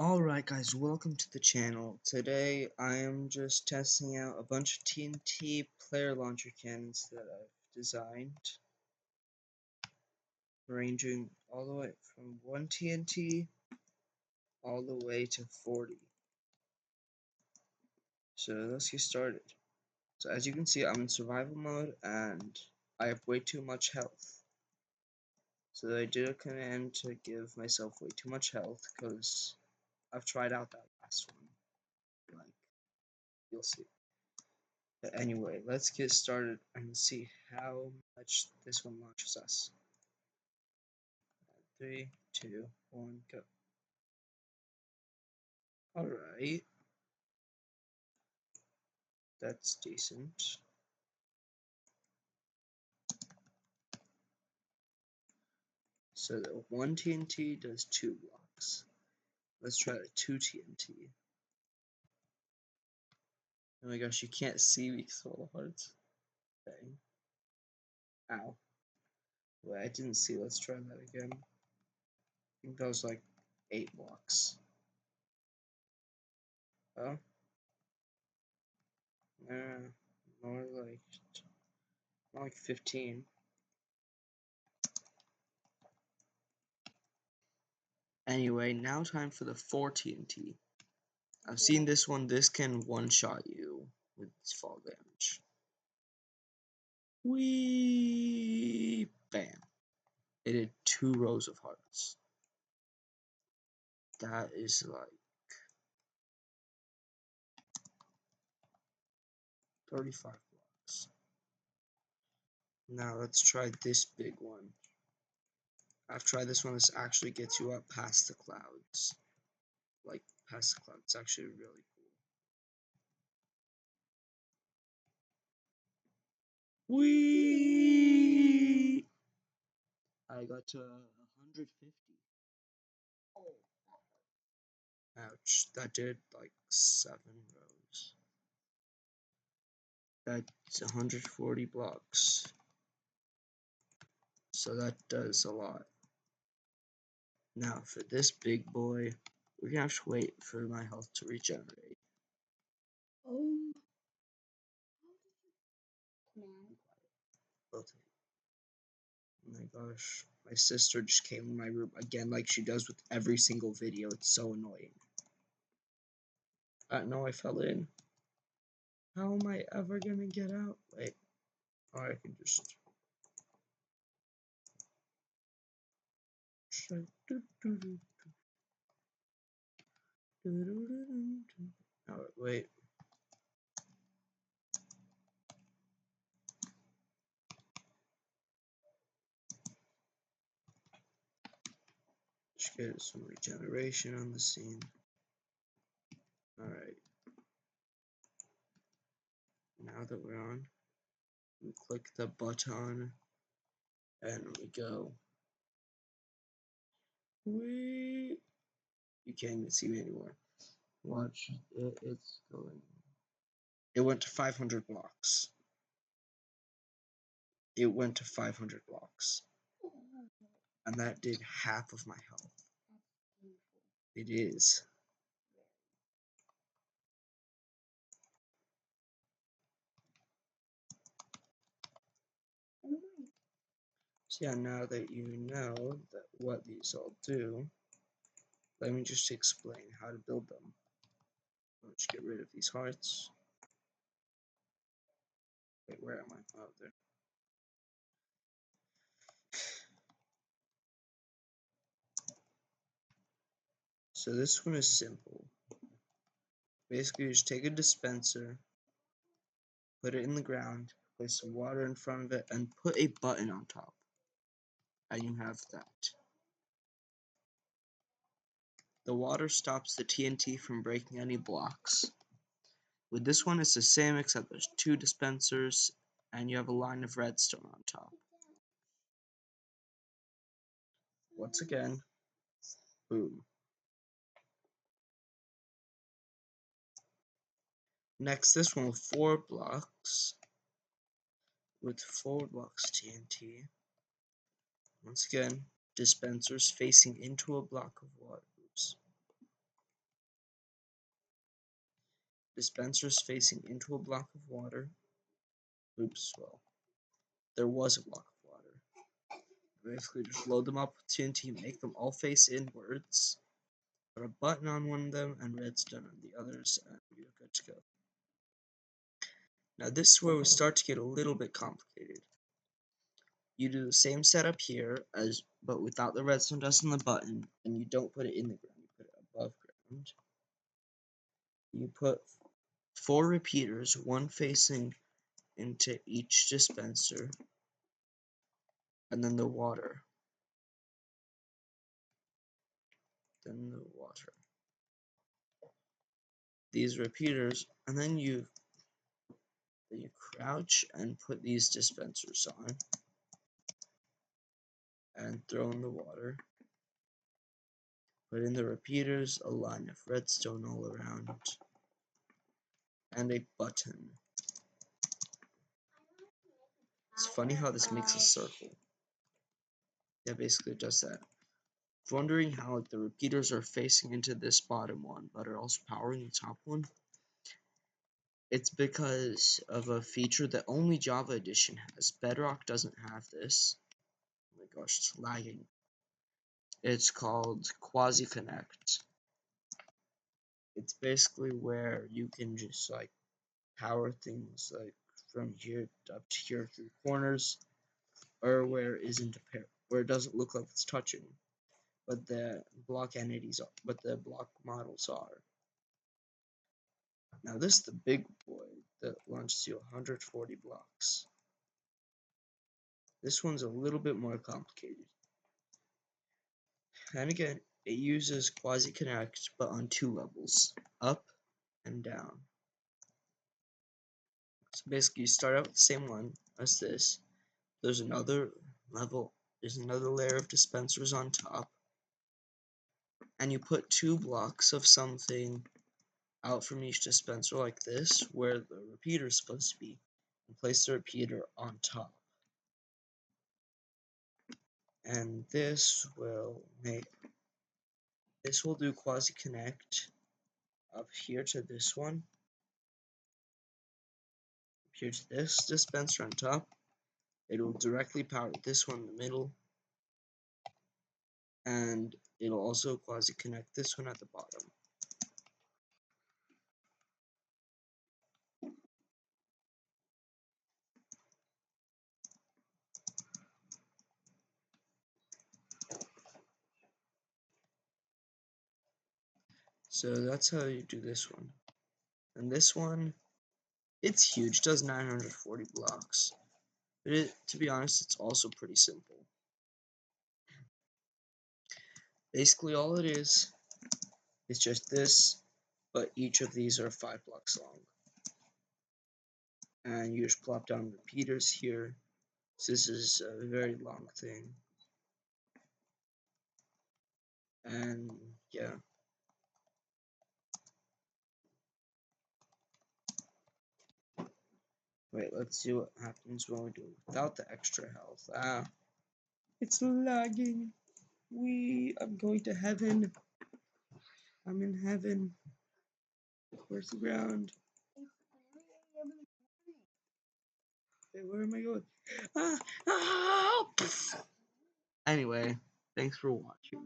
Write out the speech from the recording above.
Alright guys, welcome to the channel. Today I am just testing out a bunch of TNT player launcher cannons that I've designed, ranging all the way from 1 TNT all the way to 40. So let's get started. So as you can see, I'm in survival mode and I have way too much health. So I did a command to give myself way too much health because I've tried out that last one. Like, you'll see. But anyway, let's get started and see how much this one launches us. 3, 2, 1, go. Alright. That's decent. So the 1 TNT does 2 blocks. Let's try the 2 TNT. Oh my gosh, you can't see me because of all the hearts. Okay. Ow. Wait, I didn't see. Let's try that again. I think that was like 8 blocks. Oh? More like 15. Anyway, now time for the 4 TNT. I've seen this one. This can one-shot you with its fall damage. Whee! Bam. It did 2 rows of hearts. That is like 35 blocks. Now let's try this big one. I've tried this one. This actually gets you up past the clouds. Like, past the clouds. It's actually really cool. Whee! I got to 150. Ouch, that did like 7 rows. That's 140 blocks. So that does a lot. Now for this big boy, we're gonna have to wait for my health to regenerate. Oh Oh my gosh, my sister just came in my room again like she does with every single video. It's so annoying. No, I fell in. How am I ever gonna get out? Wait. Or I can just try. Oh, wait. Just get some regeneration on the scene. Alright. Now that we're on, we click the button and we go. Whee! You can't even see me anymore. Watch it, it's going. It went to 500 blocks. It went to 500 blocks. And that did half of my health. It is. So yeah, now that you know that what these all do, let me just explain how to build them. Let's get rid of these hearts. Wait, where am I? Oh, there. So this one is simple. Basically, you just take a dispenser, put it in the ground, place some water in front of it, and put a button on top. And you have that. The water stops the TNT from breaking any blocks. With this one, it's the same except there's 2 dispensers, and you have a line of redstone on top. Once again, boom. Next, this one with 4 blocks. With 4 blocks TNT. Once again, dispensers facing into a block of water. Oops. dispensers facing into a block of water. Oops, well, there was a block of water. Basically, just load them up with TNT, make them all face inwards, put a button on one of them, and redstone on the others, and you're good to go. Now this is where we start to get a little bit complicated. You do the same setup here, but without the redstone dust on the button, and you don't put it in the ground, you put it above ground. You put 4 repeaters, one facing into each dispenser, and then the water. Then the water. These repeaters, and then you crouch and put these dispensers on, and throw in the water. Put in the repeaters, a line of redstone all around, and a button. It's funny how this makes a circle. Yeah, basically it does that. If you're wondering how the repeaters are facing into this bottom one, but are also powering the top one, it's because of a feature that only Java Edition has. Bedrock doesn't have this. Oh my gosh, it's lagging. It's called Quasi Connect. It's basically where you can just like power things like from here up to here through corners, or where it isn't where it doesn't look like it's touching, but the block entities are, but the block models are. Now this is the big boy that launches you 140 blocks. This one's a little bit more complicated. And again, it uses Quasi Connect, but on 2 levels, up and down. So basically, you start out with the same one as this. There's another level, there's another layer of dispensers on top, and you put 2 blocks of something out from each dispenser like this, where the repeater is supposed to be, and place the repeater on top. And this will do Quasi Connect up here to this one, up here to this dispenser on top. It will directly power this one in the middle, and it'll also Quasi Connect this one at the bottom. So that's how you do this one. And this one, it's huge, does 940 blocks. But to be honest, it's also pretty simple. Basically all it is just this, but each of these are 5 blocks long. And you just plop down repeaters here. So this is a very long thing. And yeah. Wait, let's see what happens when we do it without the extra health. Ah, it's lagging. I'm going to heaven. I'm in heaven. Where's the ground? Wait, where am I going? Ah, ah, anyway, thanks for watching.